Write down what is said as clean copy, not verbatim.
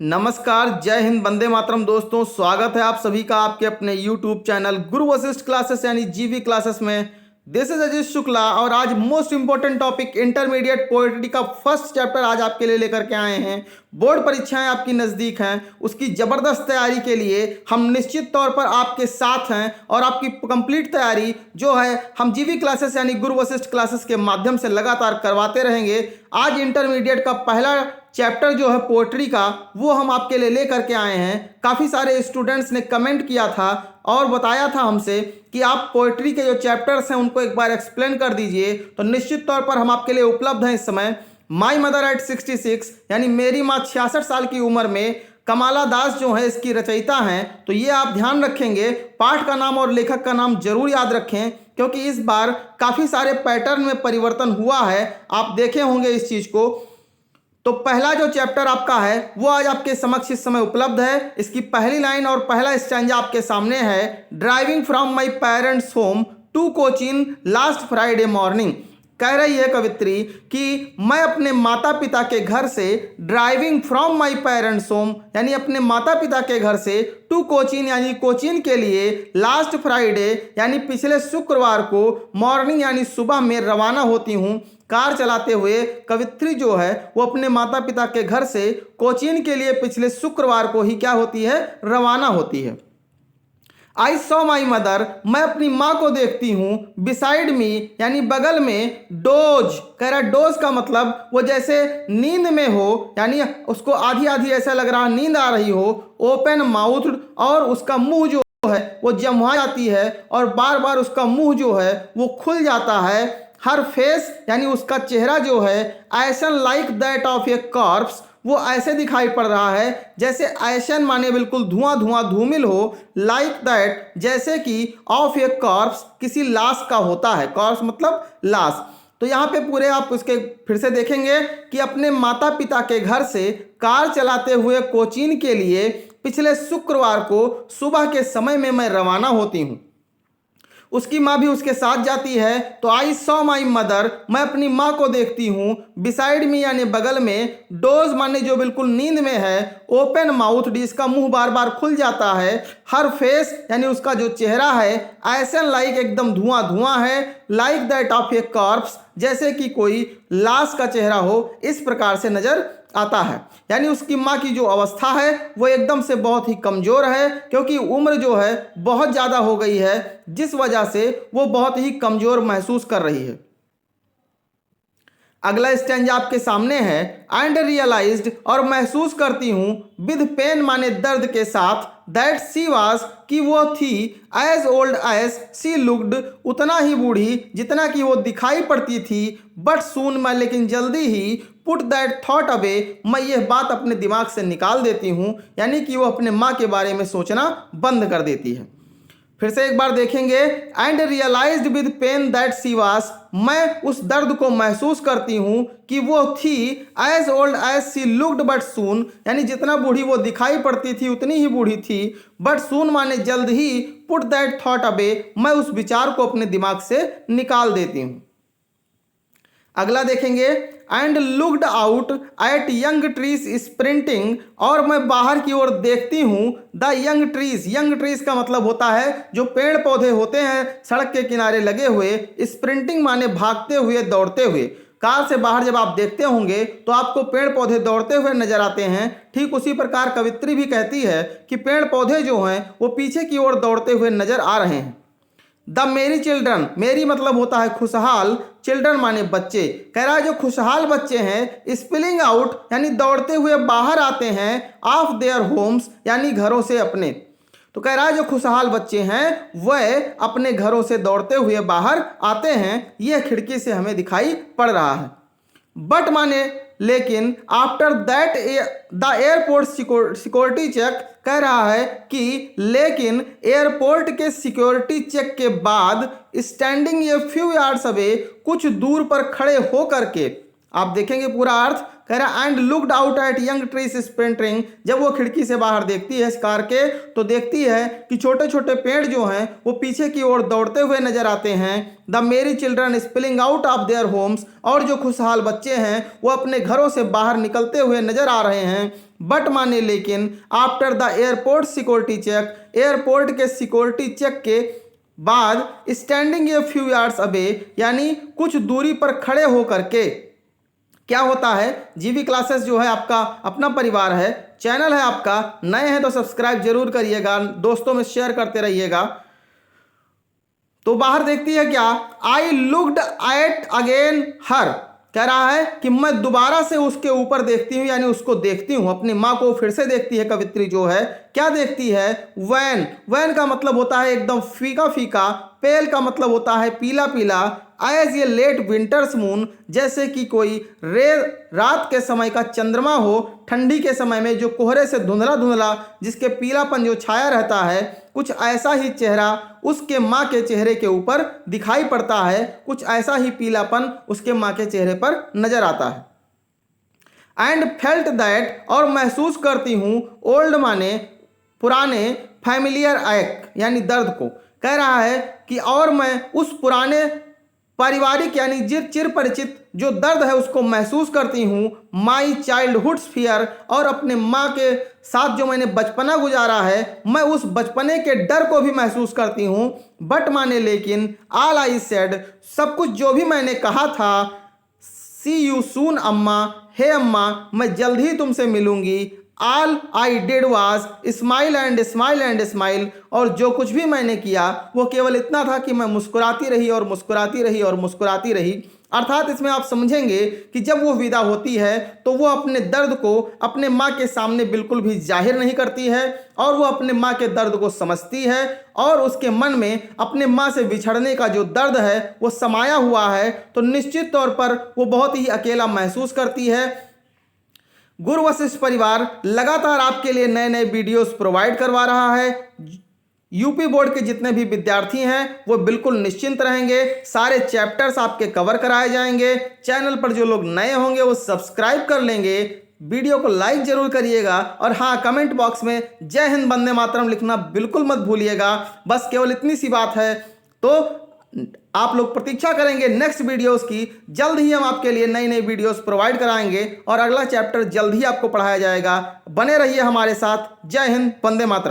नमस्कार, जय हिंद, वंदे मातरम। दोस्तों, स्वागत है आप सभी का आपके अपने YouTube चैनल गुरु वशिष्ठ क्लासेस यानी जीवी क्लासेस में। दिस इज अजीत शुक्ला और आज most important topic intermediate poetry का फर्स्ट चैप्टर आज आपके लिए लेकर के आए हैं। बोर्ड परीक्षाएं आपकी नज़दीक हैं, उसकी ज़बरदस्त तैयारी के लिए हम निश्चित तौर पर आपके साथ हैं और आपकी कंप्लीट तैयारी जो है हम जीवी क्लासेस यानी गुरु वशिष्ठ क्लासेस के माध्यम से लगातार करवाते रहेंगे। आज इंटरमीडिएट का पहला चैप्टर जो है पोएट्री का वो हम आपके लिए लेकर के आए हैं। काफ़ी सारे स्टूडेंट्स ने कमेंट किया था और बताया था हमसे कि आप पोएट्री के जो चैप्टर्स हैं उनको एक बार एक्सप्लेन कर दीजिए, तो निश्चित तौर पर हम आपके लिए उपलब्ध हैं इस समय। माई मदर एट 66 यानी मेरी माँ 66 साल की उम्र में, कमाला दास जो है इसकी रचयिता हैं। तो ये आप ध्यान रखेंगे, पाठ का नाम और लेखक का नाम जरूर याद रखें, क्योंकि इस बार काफ़ी सारे पैटर्न में परिवर्तन हुआ है। आप देखे होंगे इस चीज़ को। तो पहला जो चैप्टर आपका है वो आज आपके समक्ष इस समय उपलब्ध है। इसकी पहली लाइन और पहला स्टैंजा आपके सामने है। Driving from my parents home to Cochin last Friday morning. कह रही है कवित्री कि मैं अपने माता पिता के घर से, driving from my parents home यानी अपने माता पिता के घर से, टू कोचीन यानी कोचीन के लिए, लास्ट फ्राइडे यानी पिछले शुक्रवार को, मॉर्निंग यानी सुबह में रवाना होती हूँ। कार चलाते हुए कवित्री जो है वो अपने माता पिता के घर से कोचीन के लिए पिछले शुक्रवार को ही क्या होती है, रवाना होती है। आई सॉ माई मदर, मैं अपनी माँ को देखती हूँ। बिसाइड मी यानी बगल में, डोज कह रहा, डोज का मतलब वो जैसे नींद में हो, यानी उसको आधी आधी ऐसा लग रहा नींद आ रही हो। ओपन माउथ और उसका मुंह जो है वो जमुआ जाती है और बार बार उसका मुंह जो है वो खुल जाता है। हर फेस यानी उसका चेहरा जो है, ऐसन like that of A corps, वो ऐसे दिखाई पड़ रहा है जैसे, ऐसन माने बिल्कुल धुआं धुआं धूमिल हो, लाइक दैट जैसे कि, ऑफ ए कॉर्प्स किसी लाश का होता है। कॉर्प्स मतलब लाश। तो यहाँ पे पूरे आप उसके फिर से देखेंगे कि अपने माता पिता के घर से कार चलाते हुए कोचीन के लिए पिछले शुक्रवार को सुबह के समय में मैं रवाना होती हूँ। उसकी माँ भी उसके साथ जाती है। तो आई सॉ माई मदर, मैं अपनी माँ को देखती हूँ। बिसाइड मी यानी बगल में, डोज माने जो बिल्कुल नींद में है, ओपन माउथ जिसका मुंह बार बार खुल जाता है, हर फेस यानी उसका जो चेहरा है, ऐसन लाइक एकदम धुआं धुआं है, like that of A corps जैसे कि कोई लाश का चेहरा हो, इस प्रकार से नजर आता है। यानी उसकी माँ की जो अवस्था है वो एकदम से बहुत ही कमज़ोर है, क्योंकि उम्र जो है बहुत ज़्यादा हो गई है, जिस वजह से वो बहुत ही कमज़ोर महसूस कर रही है। अगला स्टैंजा आपके सामने है। एंड रियलाइज्ड और महसूस करती हूँ, विद पेन माने दर्द के साथ, दैट सी वाज कि वो थी, as old as she looked उतना ही बूढ़ी जितना कि वो दिखाई पड़ती थी, बट सून मैं लेकिन जल्दी ही, पुट दैट थॉट अवे मैं यह बात अपने दिमाग से निकाल देती हूँ, यानी कि वो अपने माँ के बारे में सोचना बंद कर देती है। फिर से एक बार देखेंगे। And realised with pain that she was, मैं उस दर्द को महसूस करती हूँ कि वो थी, as old as she looked but soon यानी जितना बूढ़ी वो दिखाई पड़ती थी उतनी ही बूढ़ी थी, बट सून माने जल्द ही, पुट दैट थॉट अवे मैं उस विचार को अपने दिमाग से निकाल देती हूँ। अगला देखेंगे। And looked out at young trees sprinting, और मैं बाहर की ओर देखती हूँ, the young trees, young trees का मतलब होता है जो पेड़ पौधे होते हैं सड़क के किनारे लगे हुए, स्प्रिंटिंग माने भागते हुए, दौड़ते हुए। कार से बाहर जब आप देखते होंगे तो आपको पेड़ पौधे दौड़ते हुए नजर आते हैं। ठीक उसी प्रकार कवित्री भी कहती है कि पेड़ पौधे जो हैं वो पीछे की ओर दौड़ते हुए नजर आ रहे हैं। द मेरी चिल्ड्रन, मेरी मतलब होता है खुशहाल, चिल्ड्रन माने बच्चे। कह रहा है जो खुशहाल बच्चे हैं, स्पिलिंग आउट यानी दौड़ते हुए बाहर आते हैं, ऑफ देयर होम्स यानी घरों से अपने। तो कह रहा है जो खुशहाल बच्चे हैं वह अपने घरों से दौड़ते हुए बाहर आते हैं, यह खिड़की से हमें दिखाई पड़ रहा है। बट माने लेकिन, after that the airport security check, कह रहा है कि लेकिन एयरपोर्ट के सिक्योरिटी चेक के बाद, standing a few yards away कुछ दूर पर खड़े हो करके, आप देखेंगे पूरा अर्थ। कह रहा and looked out at young trees sprinting, जब वो खिड़की से बाहर देखती है इस कार के, तो देखती है कि छोटे छोटे पेड़ जो हैं वो पीछे की ओर दौड़ते हुए नजर आते हैं। द मेरी children spilling out of their homes, और जो खुशहाल बच्चे हैं वो अपने घरों से बाहर निकलते हुए नजर आ रहे हैं। बट माने लेकिन after the airport security check, airport के सिक्योरिटी चेक के बाद standing a few yards away, यानी कुछ दूरी पर खड़े होकर के, क्या होता है, जीवी क्लासेस जो है आपका अपना परिवार है, चैनल है आपका, नए हैं तो सब्सक्राइब जरूर करिएगा, दोस्तों में शेयर करते रहिएगा। तो बाहर देखती है क्या, आई लुक्ड एट अगेन हर, कह रहा है कि मैं दोबारा से उसके ऊपर देखती हूँ, यानी उसको देखती हूँ, अपनी माँ को फिर से देखती है कवित्री जो है। क्या देखती है, वैन, वैन का मतलब होता है एकदम फीका फीका, पेल का मतलब होता है पीला पीला, एज ये लेट विंटर्स मून, जैसे कि कोई रात के समय का चंद्रमा हो, ठंडी के समय में जो कोहरे से धुंधला धुंधला जिसके पीलापन जो छाया रहता है, कुछ ऐसा ही चेहरा उसके माँ के चेहरे के ऊपर दिखाई पड़ता है, कुछ ऐसा ही पीलापन उसके माँ के चेहरे पर नजर आता है। एंड फेल्ट दैट, और महसूस करती हूँ, ओल्ड माने पुराने, फैमिलियर एक यानी दर्द को, कह रहा है कि और मैं उस पुराने पारिवारिक यानी चिर परिचित जो दर्द है उसको महसूस करती हूँ। माई चाइल्डहुड्स फियर, और अपने माँ के साथ जो मैंने बचपना गुजारा है, मैं उस बचपने के डर को भी महसूस करती हूँ। बट माने लेकिन ऑल आई सेड, सब कुछ जो भी मैंने कहा था, सी यू सून अम्मा, हे अम्मा मैं जल्द ही तुमसे मिलूंगी। All I did was smile and smile and smile, और जो कुछ भी मैंने किया वो केवल इतना था कि मैं मुस्कुराती रही और मुस्कुराती रही और मुस्कुराती रही। अर्थात इसमें आप समझेंगे कि जब वो विदा होती है तो वो अपने दर्द को अपने माँ के सामने बिल्कुल भी जाहिर नहीं करती है, और वो अपने माँ के दर्द को समझती है, और उसके मन में अपने माँ से बिछड़ने का जो दर्द है वो समाया हुआ है, तो निश्चित तौर पर वो बहुत ही अकेला महसूस करती है। गुरु वशिष्ठ परिवार लगातार आपके लिए नए नए वीडियोस प्रोवाइड करवा रहा है। यूपी बोर्ड के जितने भी विद्यार्थी हैं वो बिल्कुल निश्चिंत रहेंगे, सारे चैप्टर्स आपके कवर कराए जाएंगे। चैनल पर जो लोग नए होंगे वो सब्सक्राइब कर लेंगे, वीडियो को लाइक जरूर करिएगा, और हाँ, कमेंट बॉक्स में जय हिंद वंदे मातरम लिखना बिल्कुल मत भूलिएगा। बस केवल इतनी सी बात है। तो आप लोग प्रतीक्षा करेंगे नेक्स्ट वीडियोस की, जल्द ही हम आपके लिए नई नई वीडियोस प्रोवाइड कराएंगे, और अगला चैप्टर जल्द ही आपको पढ़ाया जाएगा। बने रहिए हमारे साथ। जय हिंद, वंदे मातरम।